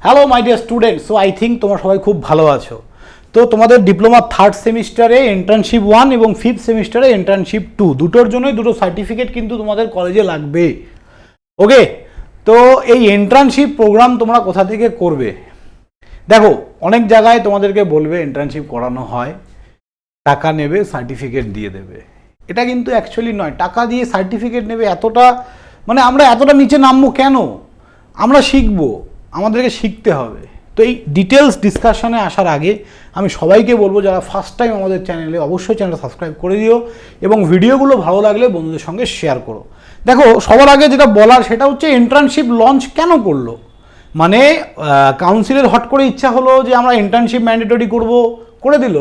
Hello my dear student, so I think তোমরা সবাই খুব ভালো আছো। তো তোমাদের ডিপ্লোমা থার্ড সেমিস্টারে ইন্টার্নশিপ 1 এবং ফিফথ সেমিস্টারে ইন্টার্নশিপ 2 দুটোর জন্যই দুটো সার্টিফিকেট কিন্তু তোমাদের কলেজে লাগবে। ওকে, তো এই ইন্টার্নশিপ প্রোগ্রাম তোমরা কোথা থেকে করবে? দেখো, অনেক জায়গায় তোমাদেরকে বলবে ইন্টার্নশিপ করানো হয়, টাকা নেবে, সার্টিফিকেট দিয়ে দেবে। এটা কিন্তু অ্যাকচুয়ালি নয়। টাকা দিয়ে সার্টিফিকেট নেবে এতটা, মানে আমরা এতটা নিচে নামবো কেন? আমরা শিখবো, আমাদেরকে শিখতে হবে। তো এই ডিটেলস ডিসকাশনে আসার আগে আমি সবাইকে বলবো, যারা ফার্স্ট টাইম আমাদের চ্যানেলে, অবশ্যই চ্যানেলটা সাবস্ক্রাইব করে দিও এবং ভিডিওগুলো ভালো লাগলে বন্ধুদের সঙ্গে শেয়ার করো। দেখো, সবার আগে যেটা বলার সেটা হচ্ছে ইন্টার্নশিপ লঞ্চ কেন করলো? মানে কাউন্সিলের হট করে ইচ্ছা হলো যে আমরা ইন্টার্নশিপ ম্যান্ডেটরি করব, করে দিল।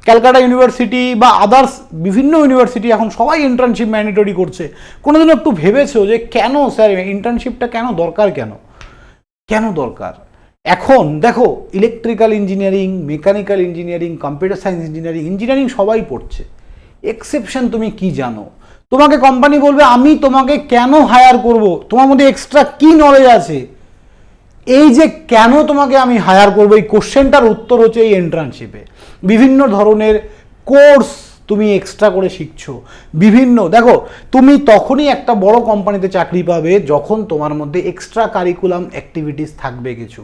ক্যালকাটা ইউনিভার্সিটি বা আদার্স বিভিন্ন ইউনিভার্সিটি এখন সবাই ইন্টার্নশিপ ম্যান্ডেটরি করছে। কোনোদিনও একটু ভেবেছো যে কেন স্যার ইন্টার্নশিপটা কেন দরকার? কেন দরকার? এখন দেখো, electrical engineering, mechanical engineering, computer science engineering সবাই পড়ছে। এক্সেপশন তুমি কি জানো? তোমাকে কোম্পানি বলবে আমি তোমাকে কেন হায়ার করব, তোমার মধ্যে এক্সট্রা কি নলেজ আছে? এই যে কেন তোমাকে আমি হায়ার করবো, এই কোশ্চেনটার উত্তর হচ্ছে এই ইন্টার্নশিপে। বিভিন্ন ধরনের কোর্স তুমি এক্সট্রা করে শিখছো। দেখো, তুমি তখনই একটা বড় কোম্পানিতে চাকরি পাবে যখন তোমার মধ্যে এক্সট্রা কারিকুলাম অ্যাক্টিভিটিস থাকবে। কিছু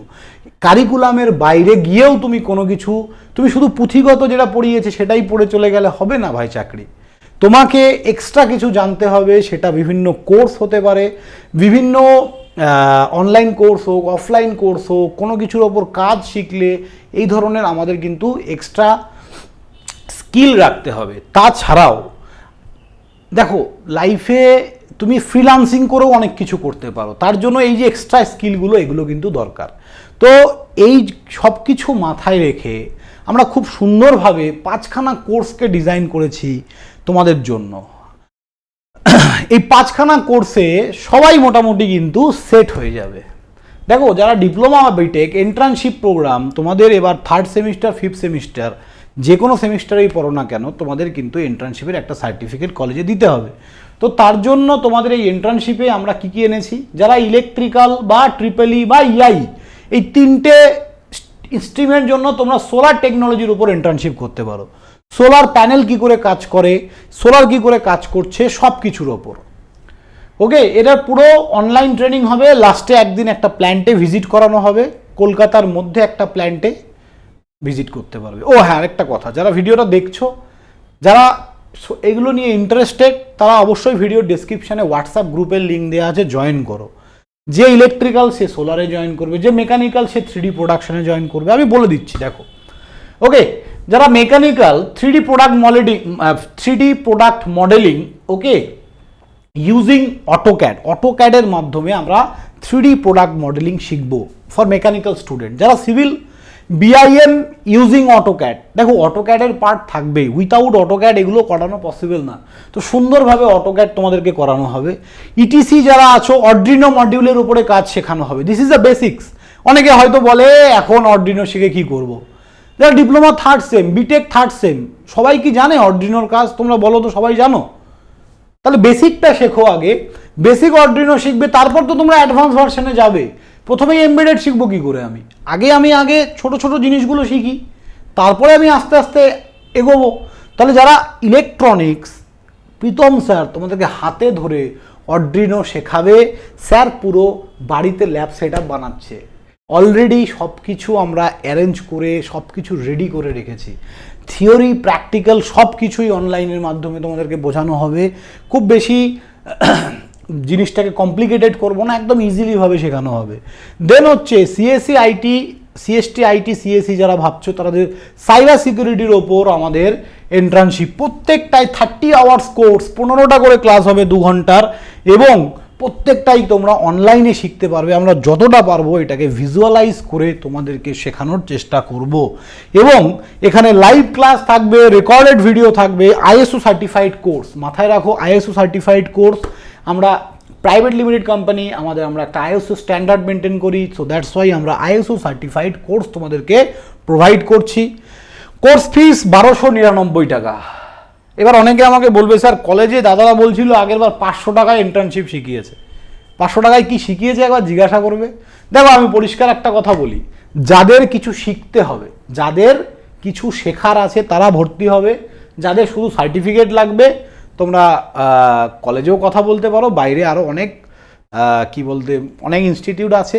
কারিকুলামের বাইরে গিয়েও তুমি কোনো কিছু, তুমি শুধু পুঁথিগত যেটা পড়িয়েছে সেটাই পড়ে চলে গেলে হবে না ভাই চাকরি। তোমাকে এক্সট্রা কিছু জানতে হবে, সেটা বিভিন্ন কোর্স হতে পারে, বিভিন্ন অনলাইন কোর্স হোক, অফলাইন কোর্স হোক, কোনো কিছুর ওপর কাজ শিখলে এই ধরনের আমাদের কিন্তু এক্সট্রা স্কিল রাখতে হবে। তাছাড়াও দেখো, লাইফে তুমি ফ্রিল্যান্সিং করেও অনেক কিছু করতে পারো, তার জন্য এই যে এক্সট্রা স্কিলগুলো এগুলো কিন্তু দরকার। তো এই সব কিছু মাথায় রেখে আমরা খুব সুন্দরভাবে 5খানা কোর্সকে ডিজাইন করেছি তোমাদের জন্য। এই 5খানা কোর্সে সবাই মোটামুটি কিন্তু সেট হয়ে যাবে। দেখো, যারা ডিপ্লোমা বা বিটেক ইন্টার্নশিপ প্রোগ্রাম তোমাদের এবার থার্ড সেমিস্টার, ফিফথ সেমিস্টার যে কোনো সেমিস্টারেই পড়ো না কেন, তোমাদের কিন্তু ইন্টার্নশিপের একটা সার্টিফিকেট কলেজে দিতে হবে। তো তার জন্য তোমাদের এই ইন্টার্নশিপে আমরা কী কী এনেছি? যারা ইলেকট্রিক্যাল বা ট্রিপল ই বা ইআই এই 3টে স্ট্রিমের জন্য তোমরা সোলার টেকনোলজির উপর ইন্টার্নশিপ করতে পারো। সোলার প্যানেল কি করে কাজ করে, সোলার কি করে কাজ করছে, সব কিছুর ওপর। ওকে, এটার পুরো অনলাইন ট্রেনিং হবে। লাস্টে একদিন একটা প্ল্যান্টে ভিজিট করানো হবে, কলকাতার মধ্যে একটা প্ল্যান্টে ভিজিট করতে পারবে। ও হ্যাঁ, আরেকটা কথা, যারা ভিডিওটা দেখছো, যারা এগুলো নিয়ে ইন্টারেস্টেড, তারা অবশ্যই ভিডিও ডেসক্রিপশানে হোয়াটসঅ্যাপ গ্রুপের লিঙ্ক দেওয়া আছে, জয়েন করো। যে ইলেকট্রিক্যাল সে সোলারে জয়েন করবে, যে মেকানিক্যাল সে 3D প্রোডাকশনে জয়েন করবে। আমি বলে দিচ্ছি, দেখো। ওকে, যারা মেকানিক্যাল 3D প্রোডাক্ট মডেলিং, ওকে, ইউজিং অটোক্যাডের মাধ্যমে আমরা 3D প্রোডাক্ট মডেলিং শিখবো ফর মেকানিক্যাল স্টুডেন্ট। যারা সিভিল, BIM ইউজিং অটোক্যাড। দেখো, অটোক্যাডের পার্ট থাকবেই, উইথাউট অটোক্যাড এগুলো করানো পসিবল না। তো সুন্দরভাবে অটোক্যাড তোমাদেরকে করানো হবে। ETC যারা আছো, অর্ডিনো মডিউলের উপরে কাজ শেখানো হবে। This is the basics. অনেকে হয়তো বলে এখন অর্ডিনো শিখে কি করব। যারা diploma third sem, BTech third sem, সবাই কি জানে অর্ডিনোর কাজ? তোমরা বলো তো, সবাই জানো? তাহলে বেসিকটা শেখো আগে। বেসিক অর্ডিনো শিখবে, তারপর তো তোমরা অ্যাডভান্স ভার্সনে যাবে। প্রথমেই এমবেডেড শিখবো কি করে? আমি আগে ছোট ছোট জিনিসগুলো শিখি, তারপরে আমি আস্তে আস্তে এগোবো। তাহলে যারা ইলেকট্রনিক্স, প্রীতম স্যার তোমাদেরকে হাতে ধরে অর্ডিনো শেখাবে। স্যার পুরো বাড়িতে ল্যাব সেট আপ বানাচ্ছে, অলরেডি সব কিছু আমরা অ্যারেঞ্জ করে সব কিছু রেডি করে রেখেছি। থিওরি, প্র্যাকটিক্যাল সব কিছুই অনলাইনের মাধ্যমে তোমাদেরকে বোঝানো হবে। খুব বেশি জিনিসটাকে কমপ্লিকেটেড করবো না, একদম ইজিলিভাবে শেখানো হবে। দেন হচ্ছে CST IT CSE যারা ভাবছো, তাদের সাইবার সিকিউরিটির ওপর আমাদের ইন্টার্নশিপ। প্রত্যেকটাই 30 আওয়ার্স কোর্স, 15টা করে ক্লাস হবে 2 ঘন্টার, এবং প্রত্যেকটাই তোমরা অনলাইনে শিখতে পারবে। আমরা যতটা পারবো এটাকে ভিজুয়ালাইজ করে তোমাদেরকে শেখানোর চেষ্টা করব। এবং এখানে লাইভ ক্লাস থাকবে, রেকর্ডেড ভিডিও থাকবে, ISO সার্টিফাইড কোর্স। মাথায় রাখো, ISO সার্টিফাইড কোর্স। আমরা প্রাইভেট লিমিটেড কোম্পানি, আমরা একটা ISO স্ট্যান্ডার্ড মেনটেন করি। সো দ্যাটস ওয়াই আমরা ISO সার্টিফাইড কোর্স তোমাদেরকে প্রোভাইড করছি। কোর্স ফিস 1299 টাকা। এবার অনেকে আমাকে বলবে, স্যার কলেজে দাদারা বলছিল আগের বার 500 টাকায় ইন্টার্নশিপ শিখিয়েছে। 500 টাকায় কি শিখিয়েছে একবার জিজ্ঞাসা করবে। দেখো আমি পরিষ্কার একটা কথা বলি, যাদের কিছু শিখতে হবে, যাদের কিছু শেখার আছে তারা ভর্তি হবে, যাদের শুধু সার্টিফিকেট লাগবে তোমরা কলেজেও কথা বলতে পারো, বাইরে আরও অনেক অনেক ইনস্টিটিউট আছে,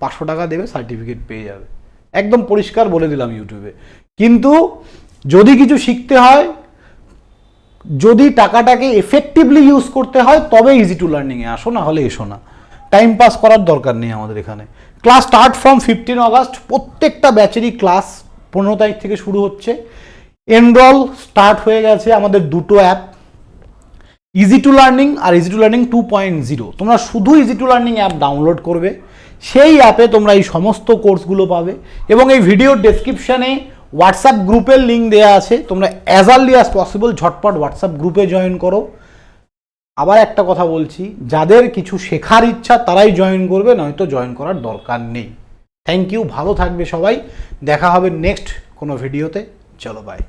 500 টাকা দেবে সার্টিফিকেট পেয়ে যাবে, একদম পরিষ্কার বলে দিলাম ইউটিউবে। কিন্তু যদি কিছু শিখতে হয়, যদি টাকাটাকে এফেক্টিভলি ইউজ করতে হয় তবে ইজি টু লার্নিংয়ে আসো, না হলে এসো না। টাইম পাস করার দরকার নেই আমাদের এখানে। ক্লাস স্টার্ট ফ্রম 15 আগস্ট, প্রত্যেকটা ব্যাচেরই ক্লাস 15 তারিখ থেকে শুরু হচ্ছে। এনরোল স্টার্ট হয়ে গেছে আমাদের দুটো অ্যাপ, ইজি টু লার্নিং আর ইজি টু লার্নিং 2.0। তোমরা শুধু easy to learning app download করবে, সেই অ্যাপে তোমরা এই সমস্ত কোর্সগুলো পাবে, এবং এই ভিডিওর ডেসক্রিপশানে হোয়াটসঅ্যাপ গ্রুপের লিঙ্ক দেওয়া আছে, তোমরা অ্যাজ আর্লি অ্যাজ পসিবল ঝটপট হোয়াটসঅ্যাপ গ্রুপে জয়েন করো। আবার একটা কথা বলছি, যাদের কিছু শেখার ইচ্ছা তারাই জয়েন করবে, নয়তো জয়েন করার দরকার নেই। থ্যাংক ইউ, ভালো থাকবে সবাই, দেখা হবে নেক্সট কোনো ভিডিওতে, চলো বাই।